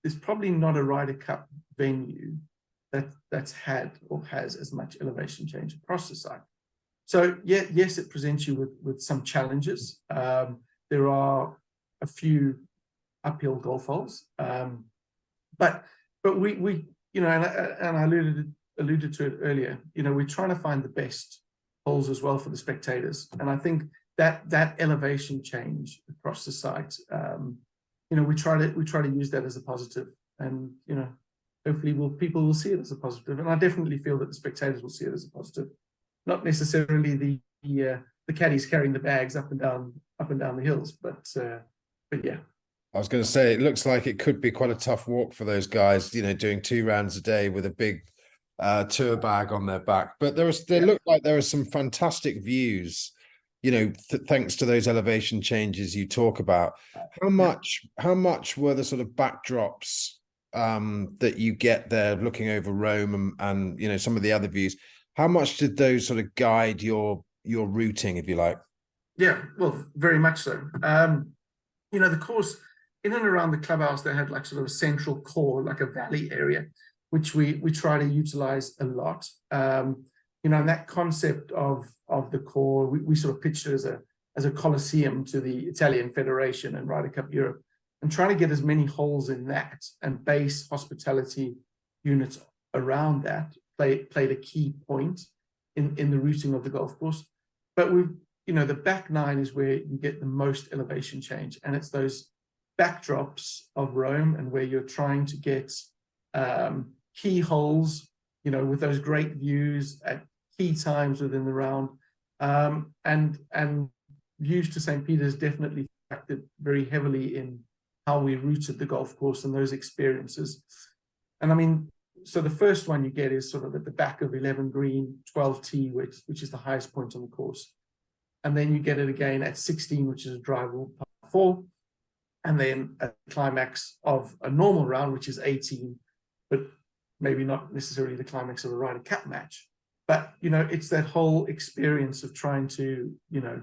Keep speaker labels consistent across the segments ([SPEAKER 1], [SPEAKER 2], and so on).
[SPEAKER 1] there's probably not a Ryder Cup venue that's had or has as much elevation change across the site. So yeah, yes, it presents you with some challenges. There are a few uphill golf holes, but we you know, and I alluded to it earlier. You know, we're trying to find the best holes as well for the spectators, and I think that elevation change across the site, you know, we try to use that as a positive, and you know, hopefully people will see it as a positive, and I definitely feel that the spectators will see it as a positive, not necessarily the caddies carrying the bags up and down the hills, but yeah.
[SPEAKER 2] I was going to say, it looks like it could be quite a tough walk for those guys, you know, doing 2 rounds a day with a big tour bag on their back. But they look like there are some fantastic views, you know, thanks to those elevation changes you talk about. How much were the sort of backdrops that you get there looking over Rome and you know, some of the other views? How much did those sort of guide your routing, if you like?
[SPEAKER 1] Yeah, well, very much so. You know, the course in and around the clubhouse, they had like sort of a central core, like a valley area, which we try to utilize a lot. You know, and that concept of the core, we sort of pitched it as a Colosseum to the Italian Federation and Ryder Cup Europe, and trying to get as many holes in that and base hospitality units around that played a key point in the routing of the golf course. But you know, the back 9 is where you get the most elevation change, and it's those backdrops of Rome and where you're trying to get key holes, you know, with those great views at key times within the round, and views to St. Peter's definitely factored very heavily in how we routed the golf course and those experiences. And I mean, so the first one you get is sort of at the back of 11 green, 12T, which is the highest point on the course. And then you get it again at 16, which is a drivable par 4. And then at the climax of a normal round, which is 18, but maybe not necessarily the climax of a Ryder Cup match. But, you know, it's that whole experience of trying to, you know,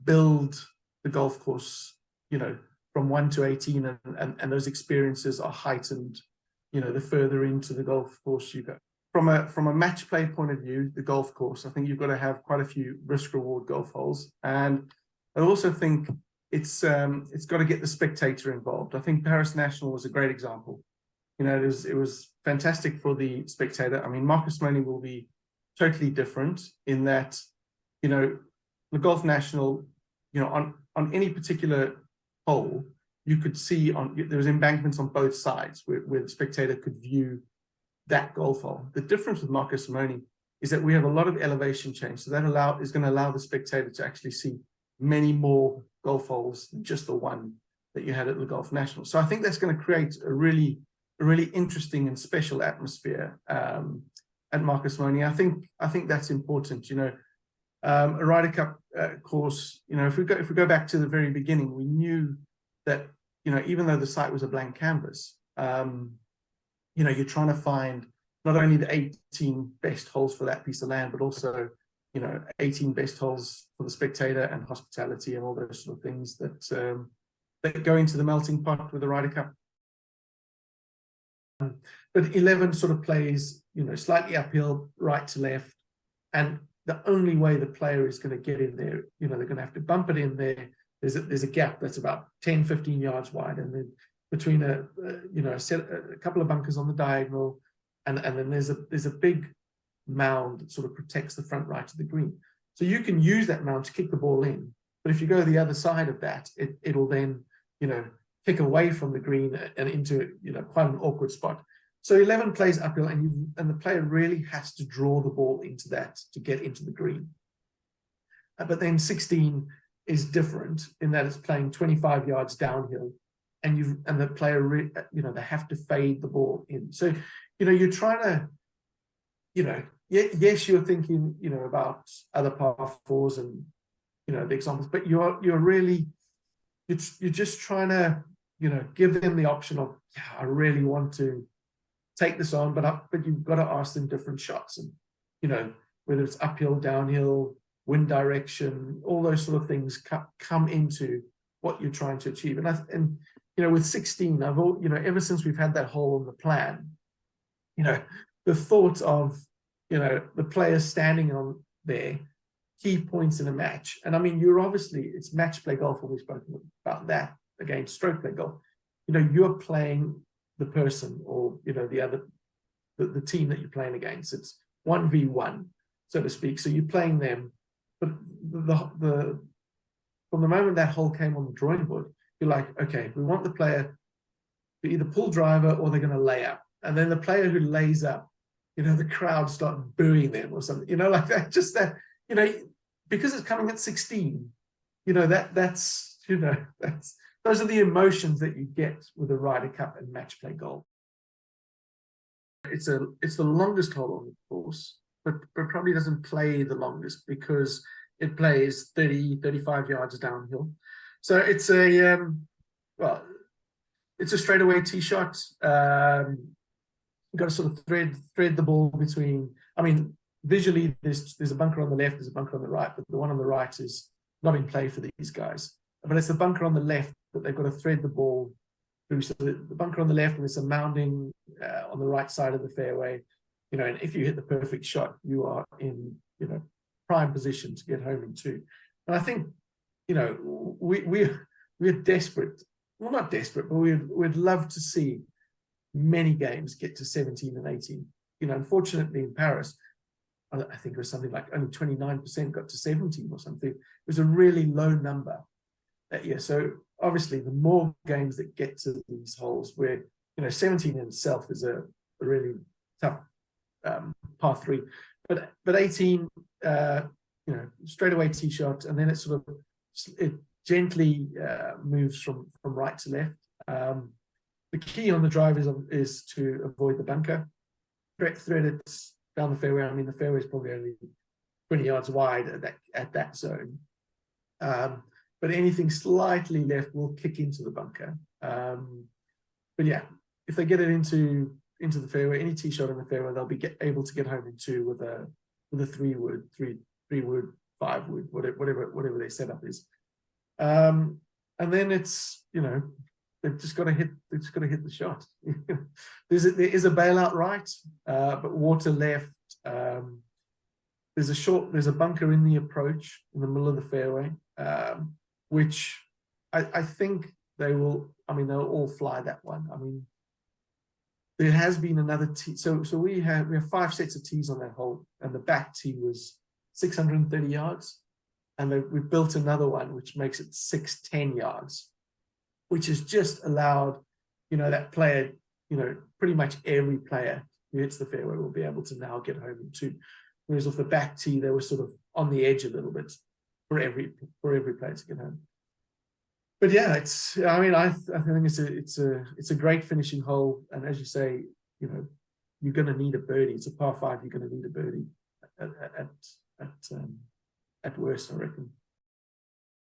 [SPEAKER 1] build the golf course, you know, from 1 to 18, and those experiences are heightened, you know, the further into the golf course you go. From a match play point of view, the golf course, I think you've got to have quite a few risk-reward golf holes. And I also think it's got to get the spectator involved. I think Paris National was a great example. You know, it was fantastic for the spectator. I mean, Marcus Simone will be totally different in that, you know, the Golf National, you know, on any particular hole, you could see there was embankments on both sides where the spectator could view that golf hole. The difference with Marcus Simone is that we have a lot of elevation change, so that is going to allow the spectator to actually see many more golf holes than just the one that you had at the Golf National. So I think that's going to create a really interesting and special atmosphere at Marcus Simone. I think that's important. You know, a Ryder Cup course. You know, if we go back to the very beginning, we knew that, you know, even though the site was a blank canvas, you know, you're trying to find not only the 18 best holes for that piece of land, but also, you know, 18 best holes for the spectator and hospitality and all those sort of things that go into the melting pot with the Ryder Cup. But 11 sort of plays, you know, slightly uphill, right to left, and the only way the player is going to get in there, you know, they're going to have to bump it in there. There's a gap that's about 10-15 yards wide, and then between a couple of bunkers on the diagonal, and then there's a big mound that sort of protects the front right of the green. So you can use that mound to kick the ball in, but if you go the other side of that, it'll then, you know, kick away from the green and into, you know, quite an awkward spot. So 11 plays uphill, and the player really has to draw the ball into that to get into the green. But then 16 is different in that it's playing 25 yards downhill, and the player, you know, they have to fade the ball in. So, you know, you're trying to, you know, yes, you're thinking, you know, about other par 4s and, you know, the examples, but you're just trying to, you know, give them the option of, yeah, I really want to take this on, but you've got to ask them different shots, and, you know, whether it's uphill, downhill, wind direction, all those sort of things come into what you're trying to achieve. And with 16, ever since we've had that hole on the plan, the thought of, the players standing on there, key points in a match. And I mean, it's match play golf, and we've spoken about that against stroke play golf. You're playing the person, or, the team that you're playing against. It's 1v1, so to speak. So you're playing them. But from the moment that hole came on the drawing board, you're like, okay, we want the player to either pull driver or they're going to lay up. And then the player who lays up, the crowd start booing them or something, like that. Just that, because it's coming at 16, that's those are the emotions that you get with a Ryder Cup and match play golf. It's the longest hole on the course, but probably doesn't play the longest because it plays 35 yards downhill. So it's it's a straightaway tee shot. You've got to sort of thread the ball between. I mean, visually, there's a bunker on the left, there's a bunker on the right, but the one on the right is not in play for these guys. But it's the bunker on the left that they've got to thread the ball through. So the bunker on the left, and there's some mounding on the right side of the fairway. And if you hit the perfect shot, you are in prime position to get home in two. And I think we're desperate. Well, not desperate, but we'd love to see many games get to 17 and 18. Unfortunately in Paris, I think it was something like only 29% got to 17 or something. It was a really low number that year. So obviously the more games that get to these holes, where 17 in itself is a really tough par three, but 18, straightaway tee shot, and then it gently moves from right to left. The key on the drive is to avoid the bunker. Thread it down the fairway. I mean, the fairway is probably only 20 yards wide at that zone. But anything slightly left will kick into the bunker. But yeah, if they get it into the fairway, any tee shot in the fairway, they'll be able to get home in two with a three wood, 5 wood, whatever their setup is. And then it's they've just got to hit the shot. there is a bailout right, but water left. There's a bunker in the approach in the middle of the fairway, which I think they'll all fly that one. I mean, there has been another tee. So we have 5 sets of tees on that hole, and the back tee was 630 yards. And we've built another one, which makes it 610 yards, which has just allowed, that player, pretty much every player who hits the fairway will be able to now get home in two. Whereas off the back tee, they were sort of on the edge a little bit for every player to get home. But yeah, I think it's a great finishing hole. And as you say, you're going to need a birdie. It's a par 5. You're going to need a birdie at worst, I reckon.